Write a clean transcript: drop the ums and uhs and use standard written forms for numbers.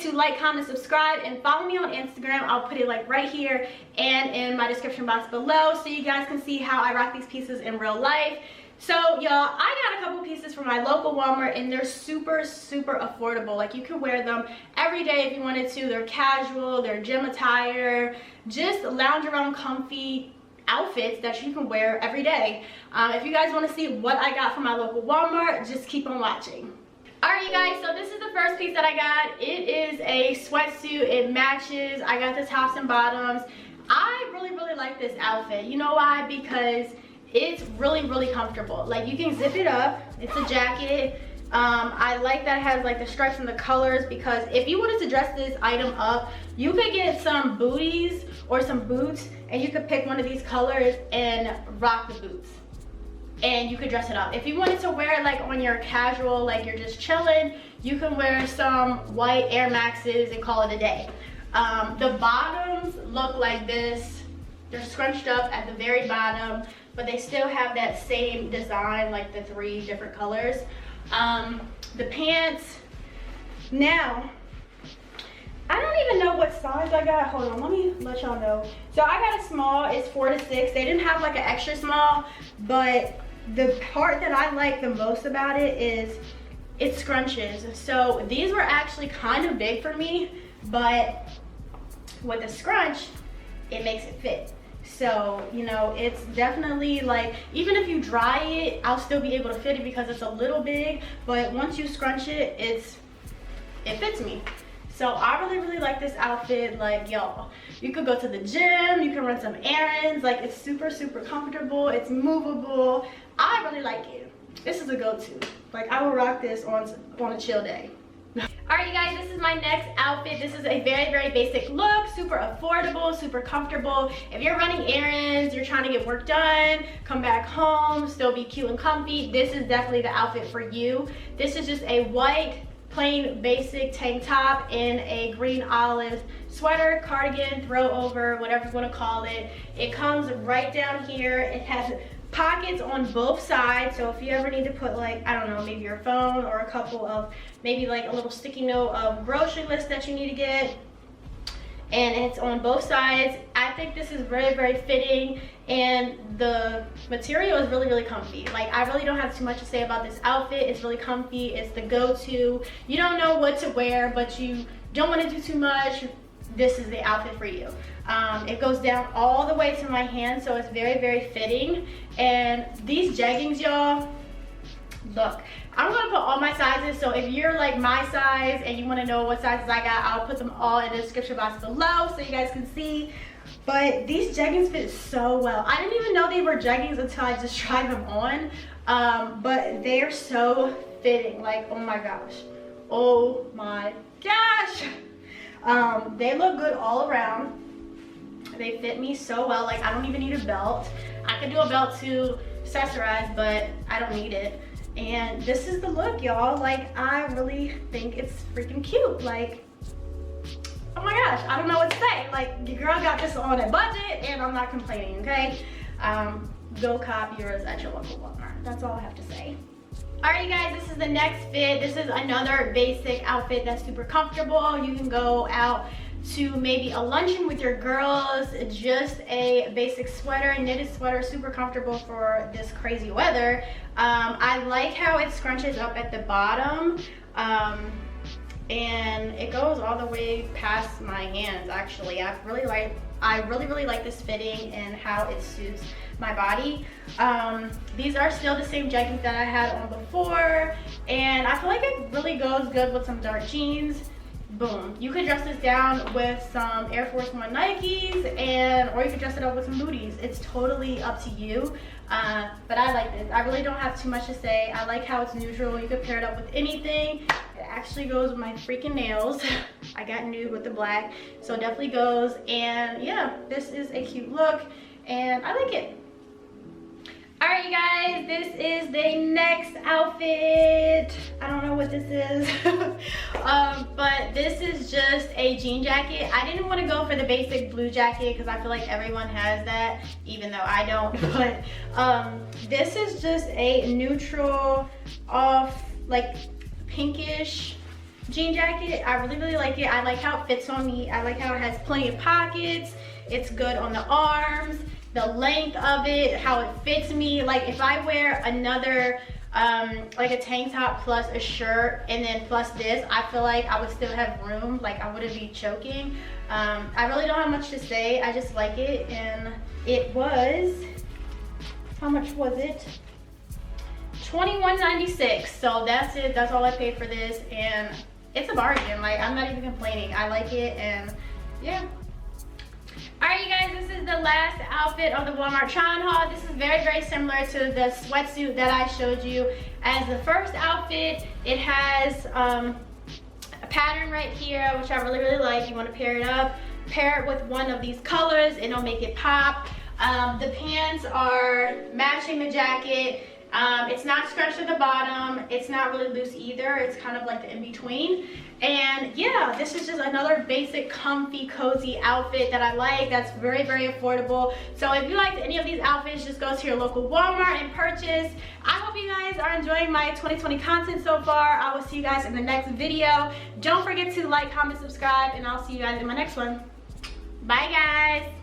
to like, comment, subscribe, and follow me on Instagram. I'll put it like right here and in my description box below so you guys can see how I rock these pieces in real life. So y'all, I got a couple pieces from my local Walmart and they're super affordable. Like, you can wear them every day if you wanted to. They're casual, they're gym attire, just lounge around comfy outfits that you can wear every day. If you guys want to see what I got from my local Walmart, just keep on watching. Alright you guys, so this is the first piece that I got. It is a sweatsuit. It matches. I got the tops and bottoms. I really like this outfit. You know why? Because it's really comfortable. Like, you can zip it up. It's a jacket. I like that it has like the stripes and the colors, because if you wanted to dress this item up, you could get some booties or some boots and you could pick one of these colors and rock the boots and you could dress it up. If you wanted to wear it like on your casual, like you're just chilling, you can wear some white Air Maxes and call it a day. The bottoms look like this. They're scrunched up at the very bottom, but they still have that same design, like the 3 different colors. The pants, now, I don't even know what size I got. Hold on, let me let y'all know. So I got a small, it's 4 to 6. They didn't have like an extra small, but the part that I like the most about it is it scrunches. So these were actually kind of big for me, but with the scrunch, it makes it fit. So, you know, it's definitely like, even if you dry it, I'll still be able to fit it because it's a little big, but once you scrunch it, it fits me. So I really like this outfit. Like, y'all, you could go to the gym, you can run some errands. Like, it's super comfortable, it's movable. I really like it. This is a go-to. Like, I will rock this on a chill day. Alright you guys, this is my next outfit. This is a very basic look, super affordable, super comfortable. If you're running errands, you're trying to get work done, come back home, still be cute and comfy, this is definitely the outfit for you. This is just a white, plain, basic tank top and a green olive sweater, cardigan, throw over, whatever you want to call it. It comes right down here. It has pockets on both sides, so if you ever need to put, like, I don't know, maybe your phone or a couple of, maybe like a little sticky note of grocery list that you need to get, and it's on both sides. I think this is very fitting, and the material is really comfy. Like, I really don't have too much to say about this outfit. It's really comfy. It's the go-to. You don't know what to wear, but you don't want to do too much. This is the outfit for you. It goes down all the way to my hand, so it's very fitting. And these jeggings, y'all, look, I'm gonna put all my sizes, so if you're like my size and you want to know what sizes I got, I'll put them all in the description box below so you guys can see. But these jeggings fit so well. I didn't even know they were jeggings until I just tried them on. But they're so fitting. Like, oh my gosh, they look good all around. They fit me so well. Like, I don't even need a belt. I could do a belt to accessorize, but I don't need it. And this is the look, y'all. Like, I really think it's freaking cute. Like, oh my gosh, I don't know what to say. Like, your girl got this on a budget and I'm not complaining, okay? Go cop yours at your local Walmart. That's all I have to say. Alright you guys, this is the next fit. This is another basic outfit that's super comfortable. You can go out to maybe a luncheon with your girls. Just a basic sweater, knitted sweater, super comfortable for this crazy weather. I like how it scrunches up at the bottom, and it goes all the way past my hands. Actually, I really like this fitting and how it suits my body. These are still the same jeggings that I had on before, and I feel like it really goes good with some dark jeans. Boom. You could dress this down with some Air Force One Nikes, or you could dress it up with some booties. It's totally up to you. But I like this. I really don't have too much to say. I like how it's neutral. You could pair it up with anything. It actually goes with my freaking nails. I got nude with the black, so it definitely goes. And yeah, this is a cute look, and I like it. Alright you guys, this is the next outfit. I don't know what this is. But this is just a jean jacket. I didn't want to go for the basic blue jacket because I feel like everyone has that, even though I don't. But this is just a neutral, off, like pinkish jean jacket. I really like it. I like how it fits on me. I like how it has plenty of pockets. It's good on the arms, the length of it, how it fits me. Like if I wear another like a tank top plus a shirt and then plus this, I feel like I would still have room, like I wouldn't be choking. I really don't have much to say. I just like it, and it was, how much was it? $21.96. So that's it. That's all I paid for this, and it's a bargain. Like, I'm not even complaining. I like it, and yeah. Alright, you guys, this is the last outfit of the Walmart try-on haul. This is very similar to the sweatsuit that I showed you as the first outfit. It has a pattern right here, which I really like. You want to pair it up, pair it with one of these colors, and it'll make it pop. The pants are matching the jacket. It's not scrunched at the bottom. It's not really loose either. It's kind of like the in-between. And yeah, this is just another basic, comfy, cozy outfit that I like. That's very affordable. So if you liked any of these outfits, just go to your local Walmart and purchase. I hope you guys are enjoying my 2020 content so far. I will see you guys in the next video. Don't forget to like, comment, subscribe, and I'll see you guys in my next one. Bye, guys.